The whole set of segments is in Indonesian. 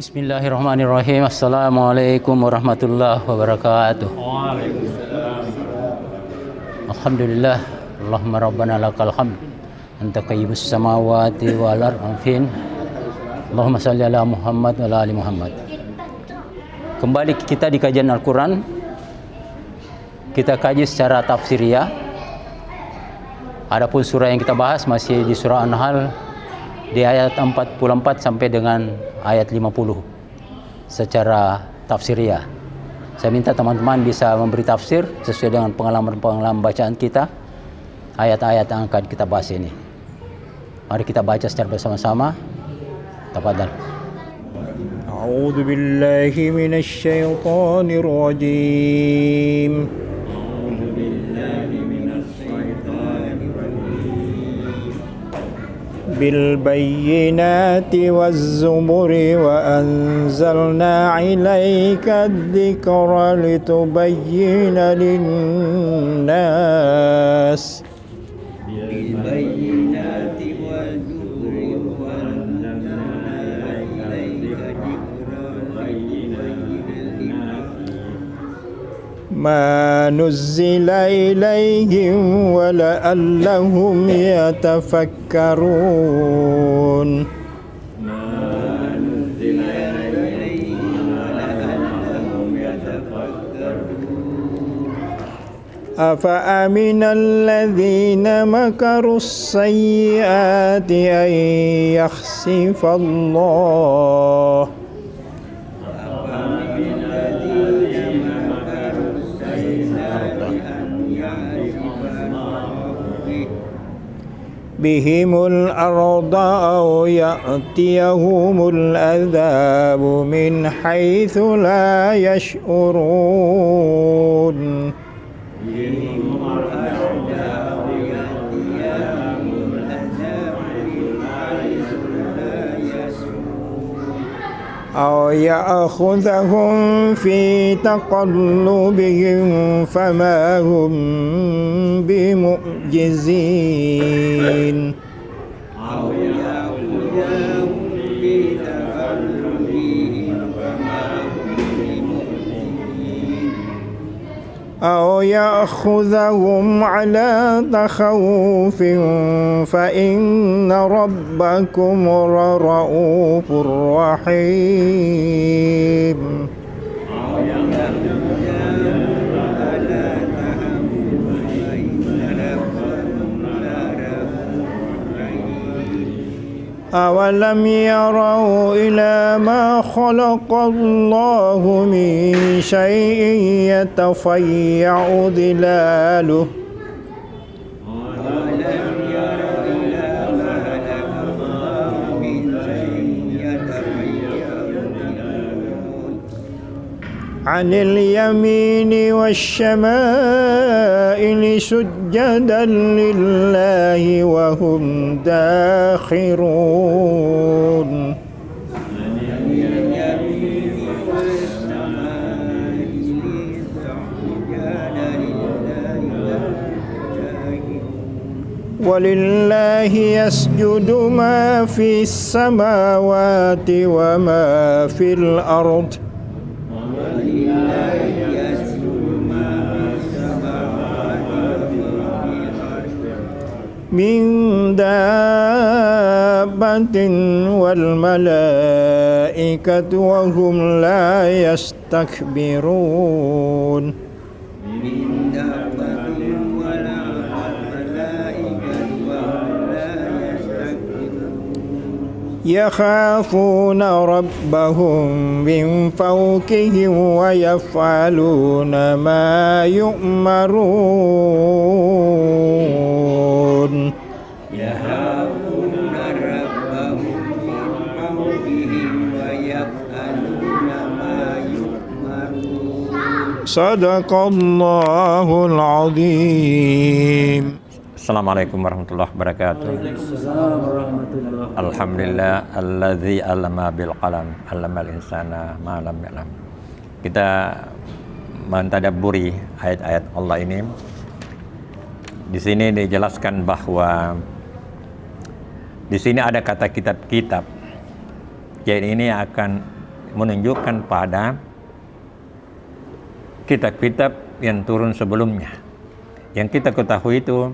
Bismillahirrahmanirrahim. Assalamualaikum warahmatullahi wabarakatuh. Waalaikumsalam. Alhamdulillah. Allahumma rabbana lakal hamd. Anta qayyibus samawati wal ard. Amin. Allahumma salli ala Muhammad wa ala ali Muhammad. Kembali kita di kajian Al-Quran. Kita kaji secara tafsiriyah. Adapun surah yang kita bahas masih di surah An-Nahl di ayat 44 sampai dengan ayat 50 secara tafsiriyah. Saya minta teman-teman bisa memberi tafsir sesuai dengan pengalaman-pengalaman bacaan kita ayat-ayat yang akan kita bahas ini. Mari kita baca secara bersama-sama. Tafadhal. A'udzu billahi minasy syaithanir rajim. بالبينات والزبر وأنزلنا إليك الذكر لتبين للناس بالبينات والزبر وأنزلنا إليك الذكر لتبين للناس ما نزل إليهم ولعلهم يتفكرون أفأمن الذين مكروا السيئات أن يخسف الله بهم الأرض أو يأتيهم العذاب من حيث لا يشعرون أو يأخذهم في تقلبهم فما هم بمعجزين أو يأخذهم على تخوف فإن ربكم لرؤوف رحيم أولم يروا إلى ما خلق الله من شيء يتفيع ظلاله عن اليمين والشمائل سجدا لله وهم داخرون ولله يسجد ما في السماوات وما في الأرض من دابة والملائكة وهم لا يستكبرون يخافون ربهم من فوقهم ويفعلون ما يؤمرون يخافون ربهم من فوقهم ويفعلون ما يؤمرون صدق الله العظيم. Assalamualaikum warahmatullahi wabarakatuh. Alhamdulillah alladzi 'allama bil qalam 'allamal insana ma lam ya'lam. Kita mentadabburi ayat-ayat Allah ini. Di sini dijelaskan bahwa di sini ada kata kitab-kitab. Jadi ini akan menunjukkan pada kitab-kitab yang turun sebelumnya. Yang kita ketahui itu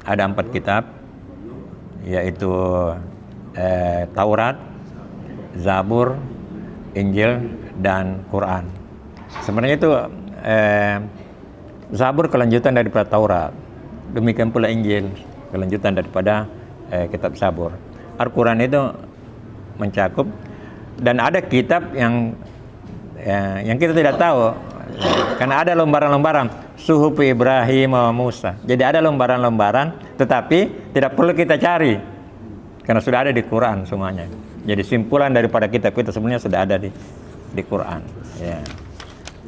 ada 4 kitab, yaitu Taurat, Zabur, Injil, dan Quran. Sebenarnya itu Zabur kelanjutan daripada Taurat, demikian pula Injil kelanjutan daripada kitab Zabur. Al-Quran itu mencakup, dan ada kitab yang kita tidak tahu, karena ada lembaran-lembaran Suhuf Ibrahim wa Musa. Jadi ada lembaran-lembaran, tetapi tidak perlu kita cari karena sudah ada di Quran semuanya. Jadi simpulan daripada kitab itu sebenarnya sudah ada di Quran. Ya.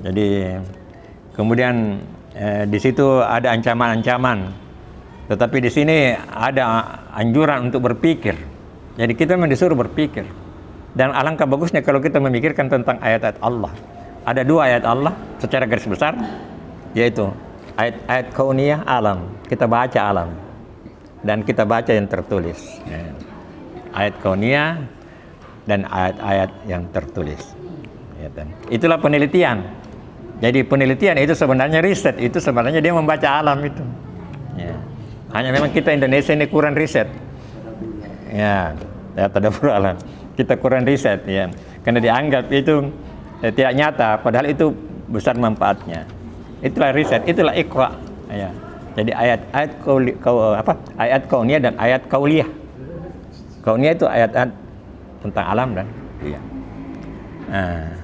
Jadi kemudian di situ ada ancaman-ancaman, tetapi di sini ada anjuran untuk berpikir. Jadi kita memang disuruh berpikir. Dan alangkah bagusnya kalau kita memikirkan tentang ayat-ayat Allah. Ada 2 ayat Allah secara garis besar, yaitu ayat-ayat kauniyah alam. Kita baca alam dan kita baca yang tertulis. Ya. Ayat kauniyah dan ayat-ayat yang tertulis. Ya, itulah penelitian. Jadi penelitian itu sebenarnya riset, itu sebenarnya dia membaca alam itu. Ya. Hanya memang kita Indonesia ini kurang riset. Ya tadabbur alam. Kita kurang riset, ya, karena dianggap itu tidak nyata, padahal itu besar manfaatnya. Itulah riset, itulah Iqra. Ya. Jadi ayat kauniyah dan ayat kauliyah. Kauniyah itu ayat-ayat tentang alam dan iya. Nah,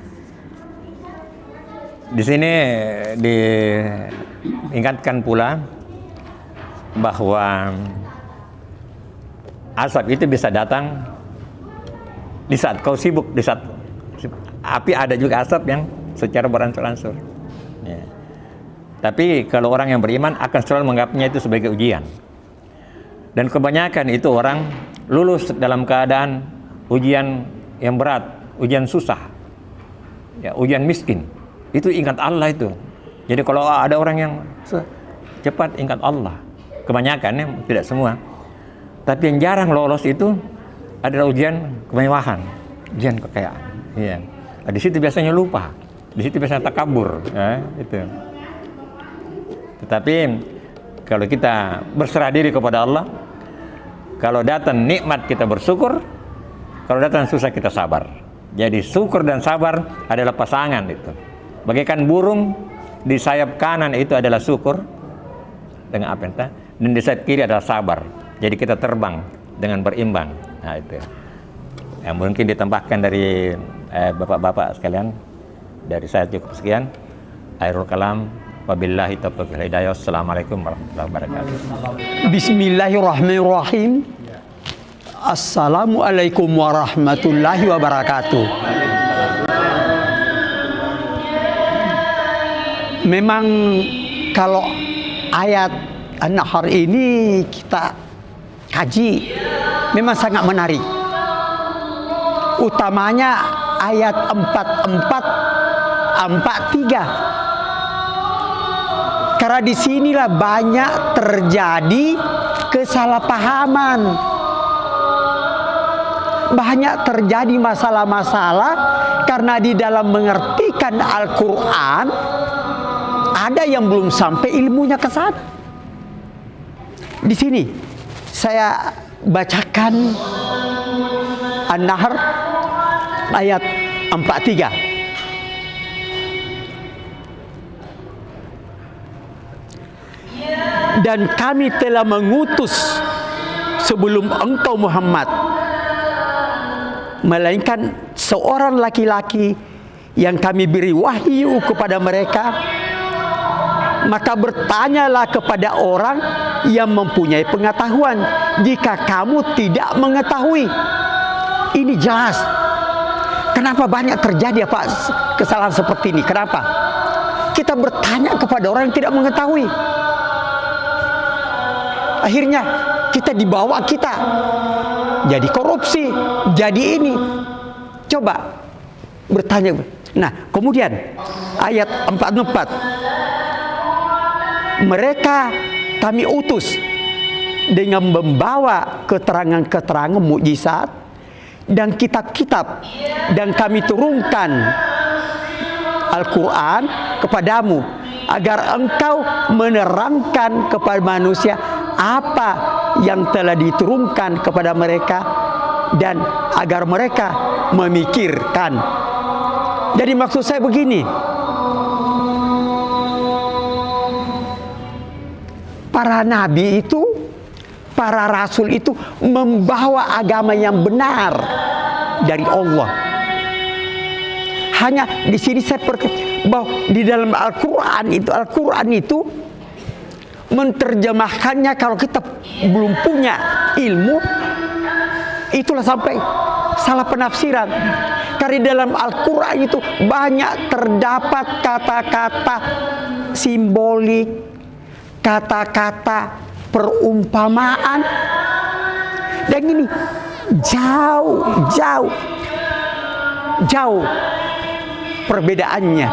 di sini diingatkan pula bahwa asap itu bisa datang di saat kau sibuk, di saat api ada juga asap yang secara beransur-ansur. Ya. Tapi kalau orang yang beriman akan selalu menganggapnya itu sebagai ujian. Dan kebanyakan itu orang lulus dalam keadaan ujian yang berat, ujian susah, ya, ujian miskin. Itu ingat Allah itu. Jadi kalau ada orang yang cepat ingat Allah, kebanyakan ya, tidak semua. Tapi yang jarang lolos itu adalah ujian kemewahan, ujian kekayaan. Iya. Nah, di situ biasanya lupa, di situ biasanya takabur, ya, itu. Tetapi kalau kita berserah diri kepada Allah, kalau datang nikmat kita bersyukur, kalau datang susah kita sabar. Jadi syukur dan sabar adalah pasangan itu. Bagaikan burung di sayap kanan itu adalah syukur dengan apa entah, dan di sayap kiri adalah sabar. Jadi kita terbang dengan berimbang. Nah itu yang mungkin ditambahkan dari bapak-bapak sekalian. Dari saya cukup sekian. Akhirul kalam, wabillahi taufiq wal hidayah. Assalamualaikum warahmatullahi wabarakatuh. Bismillahirrahmanirrahim. Assalamualaikum warahmatullahi wabarakatuh. Memang kalau ayat An-Nahl ini kita kaji, memang sangat menarik. Utamanya ayat 44, 43. Karena disinilah banyak terjadi kesalahpahaman, banyak terjadi masalah-masalah karena di dalam mengertikan Al-Quran ada yang belum sampai ilmunya ke sana. Di sini saya bacakan An-Nahl ayat 43. Dan kami telah mengutus sebelum engkau Muhammad, melainkan seorang laki-laki yang kami beri wahyu kepada mereka. Maka bertanyalah kepada orang yang mempunyai pengetahuan jika kamu tidak mengetahui. Ini jelas. Kenapa banyak terjadi Pak kesalahan seperti ini? Kenapa? Kita bertanya kepada orang yang tidak mengetahui. Akhirnya kita dibawa kita jadi korupsi, jadi ini. Coba bertanya. Nah, kemudian ayat 44. Mereka kami utus dengan membawa keterangan-keterangan mukjizat dan kitab-kitab, dan kami turunkan Al-Quran kepadamu agar engkau menerangkan kepada manusia apa yang telah diturunkan kepada mereka dan agar mereka memikirkan. Jadi maksud saya begini, para nabi itu, para rasul itu membawa agama yang benar dari Allah. Hanya di sini saya bahwa di dalam Al-Quran itu menerjemahkannya, kalau kita belum punya ilmu, itulah sampai salah penafsiran. Karena dalam Al-Quran itu banyak terdapat kata-kata simbolik, kata-kata perumpamaan, dan ini jauh perbedaannya.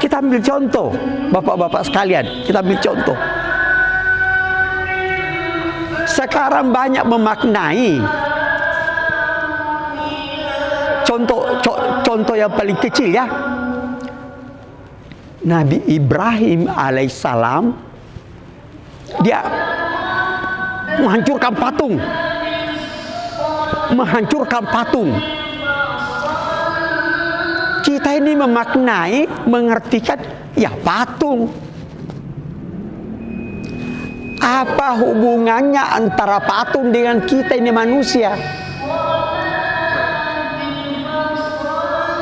Kita ambil contoh, bapak-bapak sekalian, kita ambil contoh. Sekarang banyak memaknai contoh yang paling kecil ya. Nabi Ibrahim alaihissalam, dia menghancurkan patung. Kita ini memaknai, mengertikan, ya patung. Apa hubungannya antara patung dengan kita ini manusia?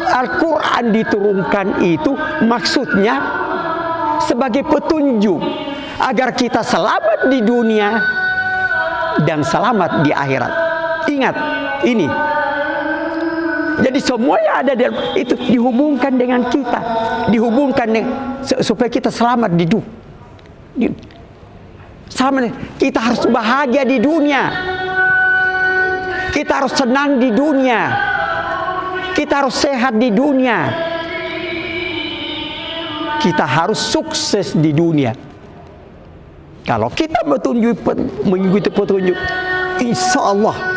Al-Quran diturunkan itu maksudnya sebagai petunjuk agar kita selamat di dunia dan selamat di akhirat. Ingat ini. Jadi semua yang ada dalam itu dihubungkan dengan kita, dihubungkan dengan, supaya kita selamat di dunia. Kita harus bahagia di dunia, kita harus senang di dunia, kita harus sehat di dunia, kita harus sukses di dunia. Kalau kita mengikuti petunjuk, insya Allah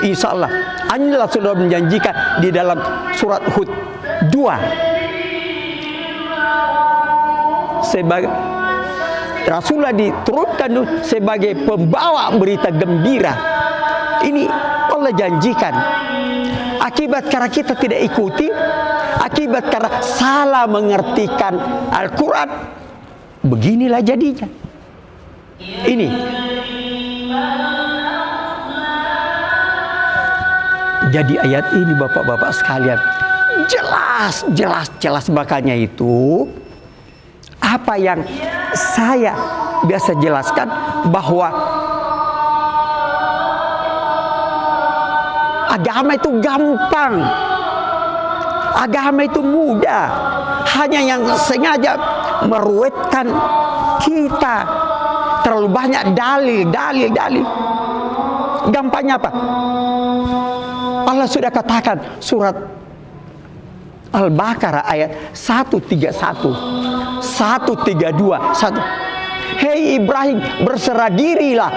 Allah sudah menjanjikan di dalam surat Hud 2, sebagai Rasulullah diturunkan sebagai pembawa berita gembira. Ini Allah janjikan. Akibat karena kita tidak ikuti, akibat karena salah mengertikan Al-Quran, beginilah jadinya. Ini jadi ayat ini bapak-bapak sekalian jelas, makanya itu apa yang saya biasa jelaskan, bahwa agama itu gampang, agama itu mudah, hanya yang sengaja meruwetkan kita terlalu banyak dalil. Gampangnya apa? Allah sudah katakan surat Al-Baqarah ayat 131, 132, 1. Hei Ibrahim, berserah dirilah.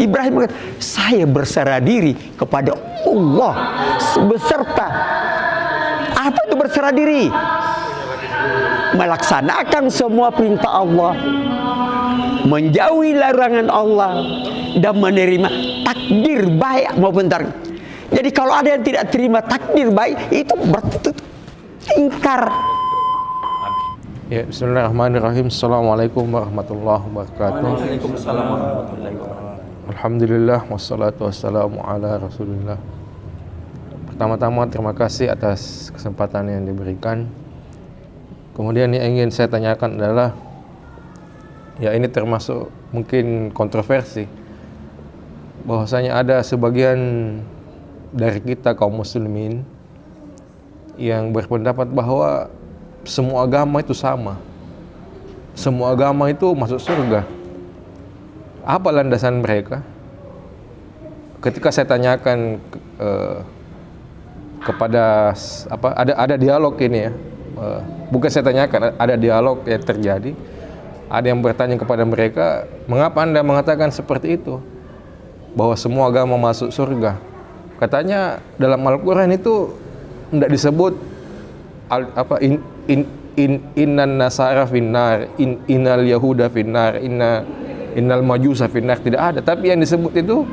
Ibrahim berkata, saya berserah diri kepada Allah beserta. Apa itu berserah diri? Melaksanakan semua perintah Allah, menjauhi larangan Allah, dan menerima takdir baik maupun buruk. Jadi kalau ada yang tidak terima takdir baik, itu berarti ingkar. Ya, bismillahirrahmanirrahim. Assalamualaikum warahmatullahi wabarakatuh. Waalaikumsalam warahmatullahi wabarakatuh. Alhamdulillah, wassalatu wassalamu ala rasulillah. Pertama-tama terima kasih atas kesempatan yang diberikan. Kemudian yang ingin saya tanyakan adalah, ya ini termasuk mungkin kontroversi, bahwasanya ada sebagian dari kita kaum muslimin yang berpendapat bahwa semua agama itu sama, semua agama itu masuk surga. Apa landasan mereka? Ketika saya tanyakan kepada ada dialog ini ya, bukan saya tanyakan, ada dialog yang terjadi. Ada yang bertanya kepada mereka, mengapa Anda mengatakan seperti itu? Bahwa semua agama masuk surga. Katanya dalam Al-Quran itu tidak disebut innan nasara finnar, innal yahuda finnar, innal majusa finnar, tidak ada. Tapi yang disebut itu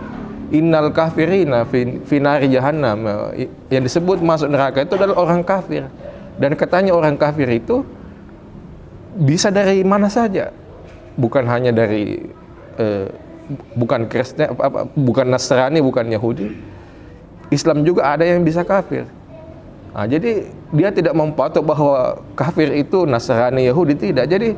innal kafirina finari jahannam. Yang disebut masuk neraka itu adalah orang kafir. Dan katanya orang kafir itu bisa dari mana saja, bukan hanya dari bukan Kristen, bukan Nasrani, bukan Yahudi. Islam juga ada yang bisa kafir. Nah, jadi dia tidak mempatok bahwa kafir itu Nasrani, Yahudi, tidak. Jadi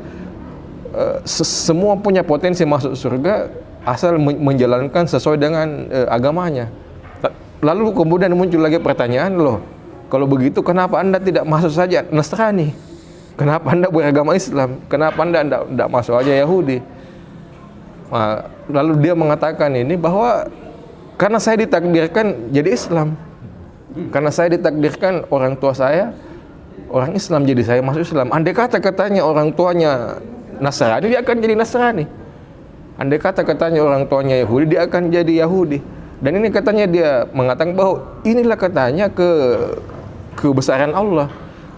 semua punya potensi masuk surga asal menjalankan sesuai dengan agamanya. Lalu kemudian muncul lagi pertanyaan, loh, kalau begitu kenapa Anda tidak masuk saja Nasrani? Kenapa Anda beragama Islam? Kenapa Anda tidak masuk aja Yahudi? Nah, lalu dia mengatakan ini bahwa karena saya ditakdirkan jadi Islam. Karena saya ditakdirkan orang tua saya orang Islam, jadi saya masuk Islam. Andai kata katanya orang tuanya Nasrani, dia akan jadi Nasrani. Andai kata katanya orang tuanya Yahudi, dia akan jadi Yahudi. Dan ini katanya dia mengatakan bahwa inilah katanya kebesaran Allah.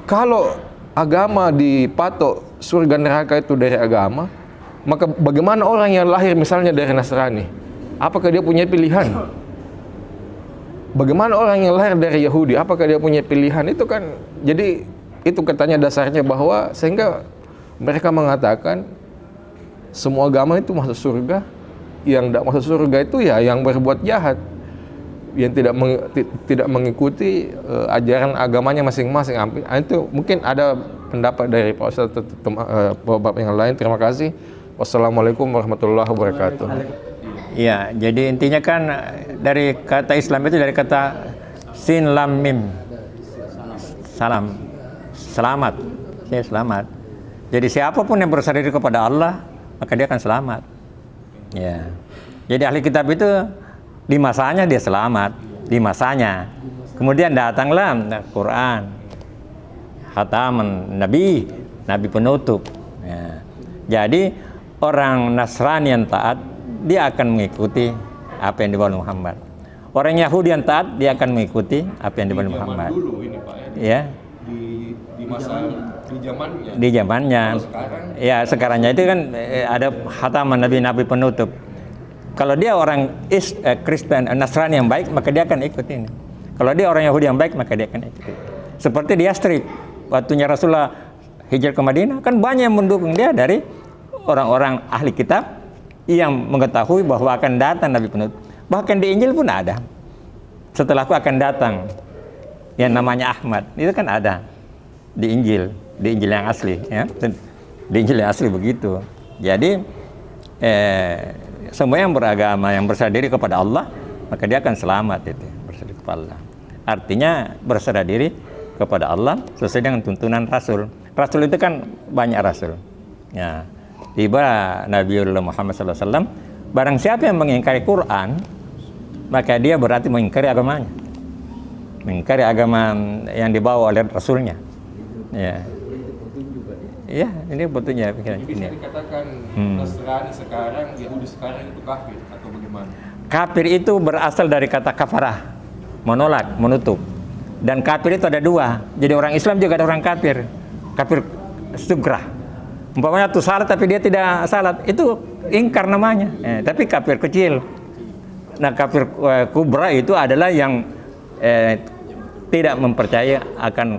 Kalau agama dipatok surga neraka itu dari agama, maka bagaimana orang yang lahir misalnya dari Nasrani? Apakah dia punya pilihan? Bagaimana orang yang lahir dari Yahudi? Apakah dia punya pilihan? Itu kan, jadi itu katanya dasarnya bahwa sehingga mereka mengatakan semua agama itu masuk surga. Yang tidak masuk surga itu ya yang berbuat jahat, yang tidak mengikuti ajaran agamanya masing-masing. Itu mungkin ada pendapat dari Pak Ustaz Bapak yang lain. Terima kasih. Wassalamualaikum warahmatullahi wabarakatuh. Ya, jadi intinya kan dari kata Islam itu dari kata sin lam mim. Salam. Selamat. Ya, selamat. Jadi siapapun yang bersandar diri kepada Allah, maka dia akan selamat. Ya. Jadi ahli kitab itu di masanya dia selamat, di masanya. Kemudian datanglah Quran, khataman nabi, nabi penutup. Ya. Jadi orang Nasrani yang taat, dia akan mengikuti apa yang dibawa Muhammad. Orang Yahudi yang taat, dia akan mengikuti apa yang dibawa Muhammad. Dulu ini Pak Ya. Di masa di zamannya. Di zamannya. Ya, sekarangnya itu kan ada khataman nabi-nabi penutup. Kalau dia orang Kristen, Nasrani yang baik, maka dia akan ikut ini. Kalau dia orang Yahudi yang baik, maka dia akan ikut. Seperti di Yastrib, waktunya Rasulullah hijrah ke Madinah, kan banyak yang mendukung dia dari orang-orang ahli kitab yang mengetahui bahwa akan datang Nabi penutup. Bahkan di Injil pun ada. Setelahku akan datang yang namanya Ahmad. Itu kan ada di Injil yang asli, ya. Di Injil yang asli begitu. Jadi semua yang beragama, yang berserah diri kepada Allah, maka dia akan selamat itu, berserah diri kepada Allah. Artinya berserah diri kepada Allah sesuai dengan tuntunan Rasul. Rasul itu kan banyak Rasul. Ya. Tiba Nabiullah Muhammad SAW, barang siapa yang mengingkari Quran, maka dia berarti mengingkari agamanya, mengingkari agama yang dibawa oleh Rasulnya. Ya, iya, ini betulnya pikiran ini. Bisa dikatakan Nasrani sekarang, Yahudi sekarang itu kafir atau bagaimana? Kafir itu berasal dari kata kafarah, menolak, menutup. Dan kafir itu ada dua. Jadi orang Islam juga ada orang kafir. Kafir sugrah. Umpamanya tuh salat tapi dia tidak salat, itu ingkar namanya. Tapi kafir kecil. Nah, kafir kubra itu adalah yang tidak mempercaya akan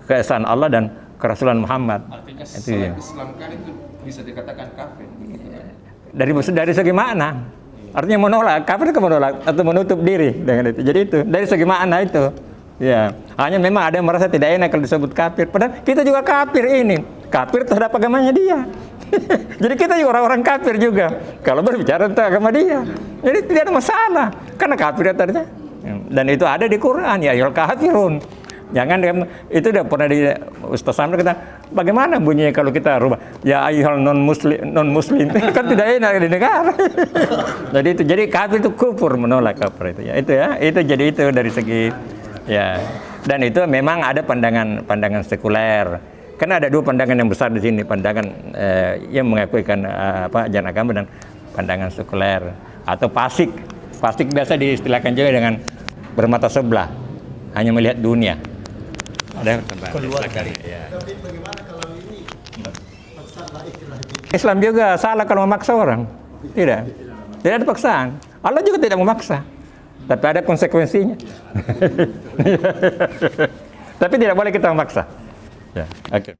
keesaan Allah dan kerasulan Muhammad. Artinya itu ya. Islam kan itu bisa dikatakan kafir. Dari segi makna. Artinya menolak, kafir itu menolak atau menutup diri dengan itu. Jadi itu dari segi makna itu. Ya, hanya memang ada yang merasa tidak enak kalau disebut kafir. Padahal kita juga kafir ini. Kafir terhadap agamanya dia. Jadi kita juga orang-orang kafir juga kalau berbicara tentang agama dia. Jadi tidak ada masalah karena kafir tadinya. Dan itu ada di Quran, ya ayyuhal kafirun. Jangan itu udah pernah di Ustaz Samir kata, bagaimana bunyinya kalau kita rubah ya ayyuhal non muslim kan tidak enak di negara. jadi kafir itu kufur, menolak kafir itu ya. Itu jadi itu dari segi ya. Dan itu memang ada pandangan sekuler. Karena ada dua pandangan yang besar di sini, pandangan yang mengakuikan ajaran agama dan pandangan sekuler atau fasik. Fasik biasa diistilahkan juga dengan bermata sebelah, hanya melihat dunia. Ada keluar dari. Ya. Islam juga salah kalau memaksa orang. Tidak ada paksaan. Allah juga tidak memaksa, tapi ada konsekuensinya. Tapi tidak boleh kita memaksa. Ya, oke.